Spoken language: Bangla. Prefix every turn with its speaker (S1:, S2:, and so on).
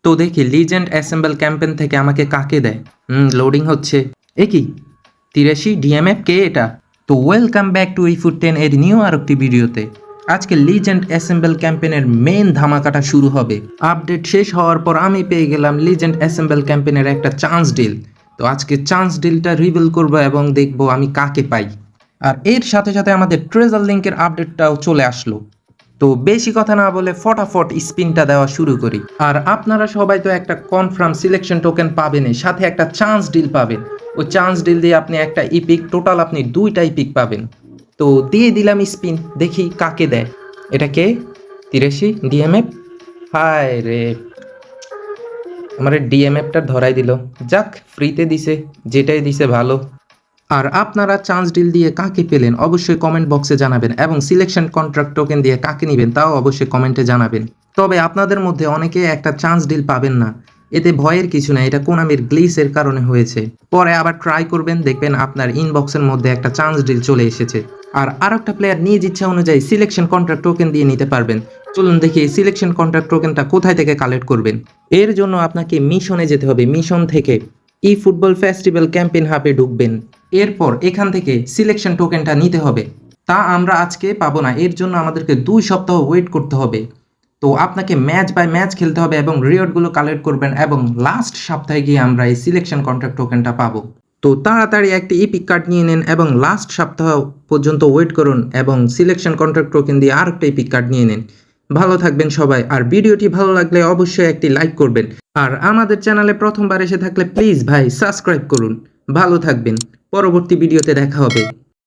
S1: তো দেখি লিজেন্ড অ্যাসেম্বল ক্যাম্পেন থেকে আমাকে কাকে দেয়। লোডিং হচ্ছে। এ কি 83 ডিএমএফ কে এটা? তো ওয়েলকাম ব্যাক টু eFoot10 এর নিউ আর একটি ভিডিওতে। আজকে লিজেন্ড অ্যাসেম্বল ক্যাম্পেনের মেন ধামাকাটা শুরু হবে। আপডেট শেষ হওয়ার পর আমি পেয়ে গেলাম লিজেন্ড অ্যাসেম্বল ক্যাম্পেনের একটা চান্স ডিল। তো আজকে চান্স ডিলটা রিভিল করব এবং দেখব আমি কাকে পাই। আর এর সাথে সাথে আমাদের ট্রেজার লিঙ্কের আপডেটটাও চলে আসলো। তো বেশি কথা না বলে ফটাফট স্পিনটা দেওয়া শুরু করি। আর আপনারা সবাই তো একটা কনফার্ম সিলেকশন টোকেন পাবেনই, সাথে একটা চান্স ডিল পাবেন। ওই চান্স ডিল দিয়ে আপনি একটা ইপিক, টোটাল আপনি 2টা ইপিক পাবেন। তো দিয়ে দিলাম স্পিন, দেখি কাকে দেয়। এটা কে? 83 ডিএমএফ। হায় রে, আমার ডিএমএফটা ধরাই দিল। যাক, ফ্রিতে দিছে, যেটাই দিছে ভালো। আর আপনারা চান্স ডিল দিয়ে কাকে পেলেন অবশ্যই কমেন্ট বক্সে জানাবেন, এবং সিলেকশন কন্ট্রাক্ট টোকেন দিয়ে কাকে নেবেন তাও অবশ্যই কমেন্টে জানাবেন। তবে আপনাদের মধ্যে অনেকে একটা চান্স ডিল পাবেন না, এতে ভয়ের কিছু না, এটা কোনামির গ্লিচের কারণে হয়েছে। পরে আবার ট্রাই করবেন, দেখবেন আপনার ইনবক্সের মধ্যে একটা চান্স ডিল চলে এসেছে। আর আরেকটা প্লেয়ার নিজ ইচ্ছা অনুযায়ী সিলেকশন কন্ট্রাক্ট টোকেন দিয়ে নিতে পারবেন। চলুন দেখি এই সিলেকশন কন্ট্রাক্ট টোকেনটা কোথায় থেকে কালেক্ট করবেন। এর জন্য আপনাকে মিশনে যেতে হবে। মিশন থেকে ফুটবল ফেস্টিভ্যাল ক্যাম্পেইন হাবে ঢুকবেন। এরপর এখান থেকে সিলেকশন টোকেনটা নিতে হবে। তা আমরা আজকে পাবো না, এর জন্য আমাদেরকে 2 সপ্তাহ ওয়েট করতে হবে। তো আপনাকে ম্যাচ বাই ম্যাচ খেলতে হবে এবং রিওয়ার্ডগুলো কালেক্ট করবেন, এবং লাস্ট সপ্তাহে গিয়ে আমরা এই সিলেকশন কন্ট্রাক্ট টোকেনটা পাবো। তো তাড়াতাড়ি একটা ইপিক কার্ড নিয়ে নেন এবং লাস্ট সপ্তাহ পর্যন্ত ওয়েট করুন, এবং সিলেকশন কন্ট্রাক্ট টোকেন দিয়ে আরেকটা ইপিক কার্ড নিয়ে নেন। ভালো থাকবেন সবাই, আর ভিডিওটি ভালো লাগলে অবশ্যই একটি লাইক করবেন। আর আমাদের চ্যানেলে প্রথমবার এসে থাকলে প্লিজ ভাই সাবস্ক্রাইব করুন। ভালো থাকবেন, পরবর্তী ভিডিওতে দেখা হবে।